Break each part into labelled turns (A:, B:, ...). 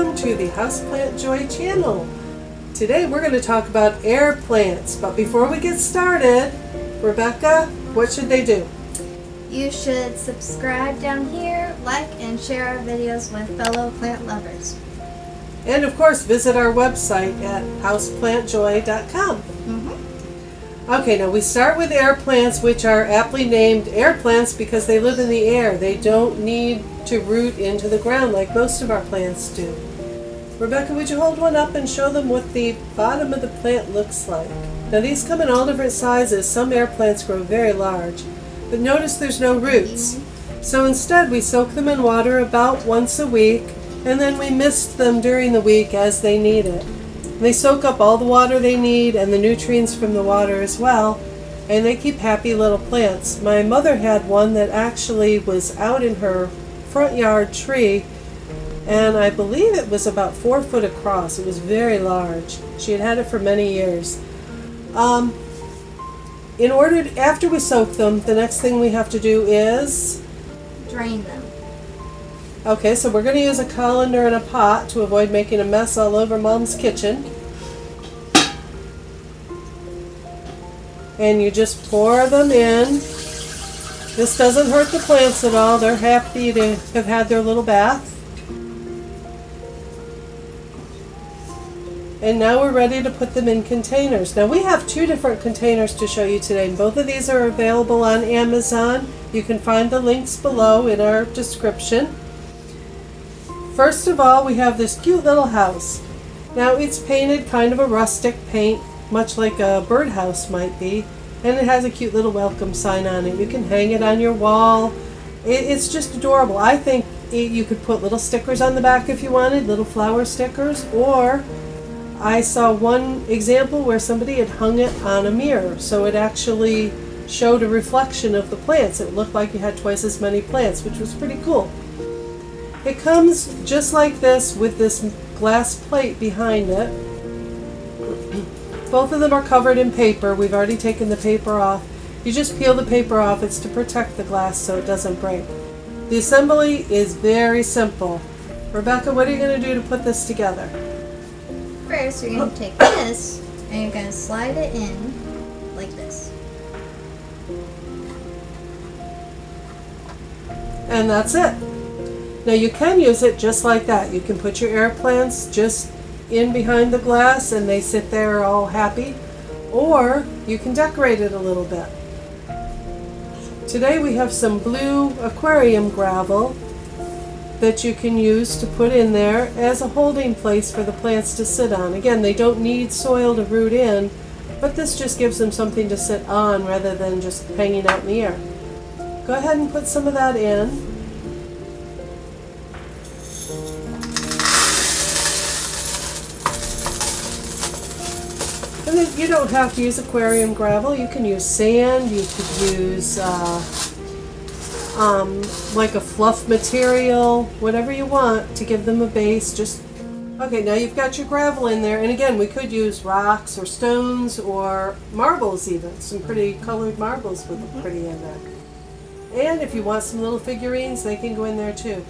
A: welcome to the Houseplant Joy channel. Today we're going to talk about air plants, but before we get started, Rebecca, what should they do?
B: You should subscribe down here, like and share our videos with fellow plant lovers.
A: And of course, visit our website at houseplantjoy.com. Okay, now we start with air plants, which are aptly named air plants because they live in the air. They don't need to root into the ground like most of our plants do. Rebecca, would you hold one up and show them what the bottom of the plant looks like? Now these come in all different sizes. Some air plants grow very large, but notice there's no roots. So instead we soak them in water about once a week, and then we mist them during the week as they need it. They soak up all the water they need and the nutrients from the water as well, and they keep happy little plants. My mother had one that actually was out in her front yard tree, and I believe it was about 4 foot across. It was very large. She had had it for many years. After we soak them, the next thing we have to do is
B: Drain them.
A: Okay, so we're going to use a colander and a pot to avoid making a mess all over Mom's kitchen. And you just pour them in. This doesn't hurt the plants at all. They're happy to have had their little bath. And now we're ready to put them in containers. Now we have 2 different containers to show you today. Both of these are available on Amazon. You can find the links below in our description. First of all, we have this cute little house. Now it's painted kind of a rustic paint, much like a birdhouse might be, and it has a cute little welcome sign on it. You can hang it on your wall. It's just adorable. I think you could put little stickers on the back if you wanted, little flower stickers, or I saw one example where somebody had hung it on a mirror, so it actually showed a reflection of the plants. It looked like you had twice as many plants, which was pretty cool. It comes just like this with this glass plate behind it. Both of them are covered in paper. We've already taken the paper off. You just peel the paper off. It's to protect the glass so it doesn't break. The assembly is very simple. Rebecca, what are you going to do to put this together?
B: First, you're going to take this and you're going to slide it in like this.
A: And that's it. Now you can use it just like that. You can put your air plants just in behind the glass and they sit there all happy, or you can decorate it a little bit. Today we have some blue aquarium gravel that you can use to put in there as a holding place for the plants to sit on. Again, they don't need soil to root in, but this just gives them something to sit on rather than just hanging out in the air. Go ahead and put some of that in. And then you don't have to use aquarium gravel. You can use sand. You could use like a fluff material, whatever you want to give them a base. Okay, now you've got your gravel in there, and again, we could use rocks or stones or marbles even. Some pretty colored marbles would look pretty in there. And if you want some little figurines, they can go in there too.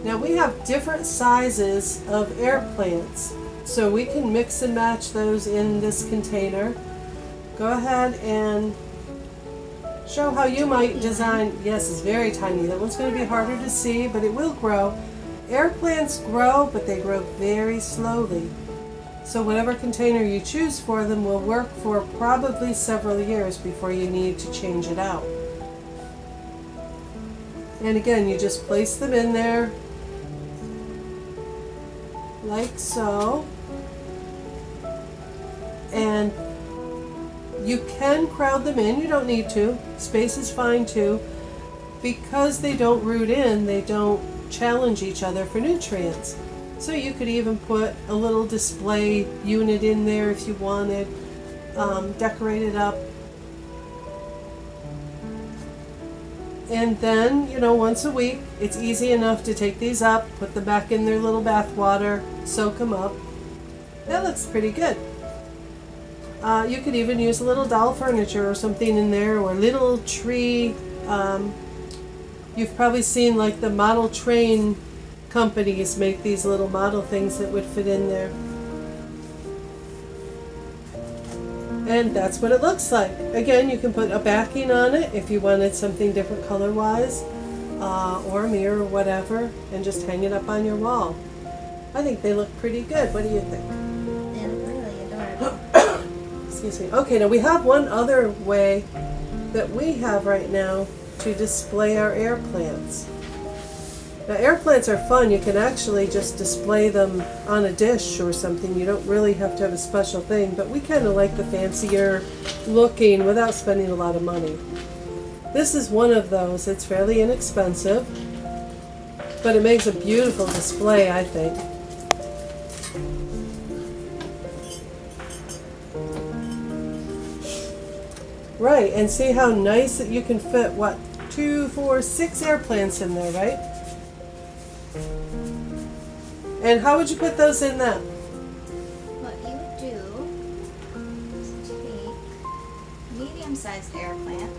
A: Now we have different sizes of air plants, so we can mix and match those in this container. Go ahead and show how you might design. Yes, it's very tiny. That one's going to be harder to see, but it will grow. Air plants grow, but they grow very slowly. So whatever container you choose for them will work for probably several years before you need to change it out. And again, you just place them in there like so. And you can crowd them in. You don't need to. Space is fine too. Because they don't root in, they don't challenge each other for nutrients. So you could even put a little display unit in there if you wanted, decorate it up. And then, once a week, it's easy enough to take these up, put them back in their little bath water, soak them up. That looks pretty good. You could even use a little doll furniture or something in there, or a little tree. You've probably seen like the model train companies make these little model things that would fit in there. And that's what it looks like. Again, you can put a backing on it if you wanted something different color-wise, or a mirror or whatever, and just hang it up on your wall. I think they look pretty good. What do you think?
B: They look really adorable.
A: Excuse me. Okay, now we have one other way that we have right now to display our air plants. Now, air plants are fun. You can actually just display them on a dish or something. You don't really have to have a special thing, but we kind of like the fancier looking without spending a lot of money. This is one of those. It's fairly inexpensive, but it makes a beautiful display, I think. Right, and see how nice that you can fit, what, 2, 4, 6 air plants in there, right? And how would you put those in that?
B: What you would do is take medium-sized air plant.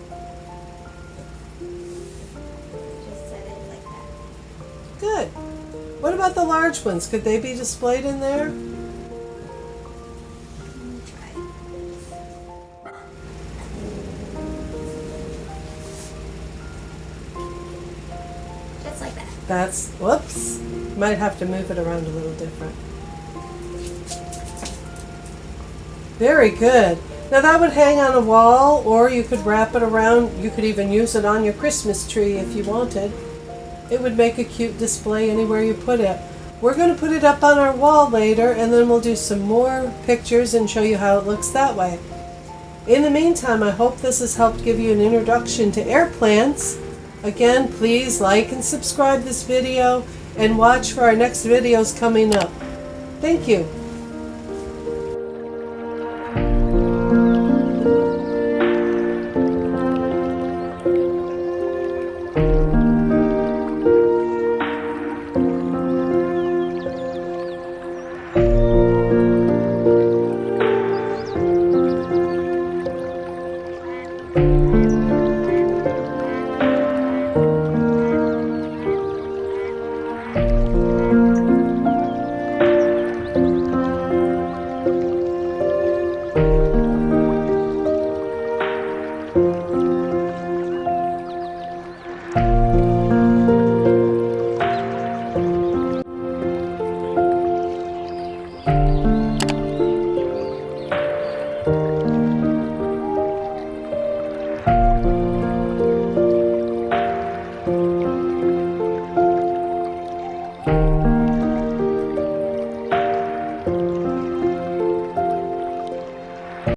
B: Just set it like that.
A: Good. What about the large ones? Could they be displayed in there?
B: Let me try it. Just like that.
A: That's, whoops. Might have to move it around a little different. Very good. Now that would hang on a wall, or you could wrap it around. You could even use it on your Christmas tree if you wanted. It would make a cute display anywhere you put it. We're going to put it up on our wall later, and then we'll do some more pictures and show you how it looks that way. In the meantime, I hope this has helped give you an introduction to air plants. Again, please like and subscribe this video and watch for our next videos coming up. Thank you.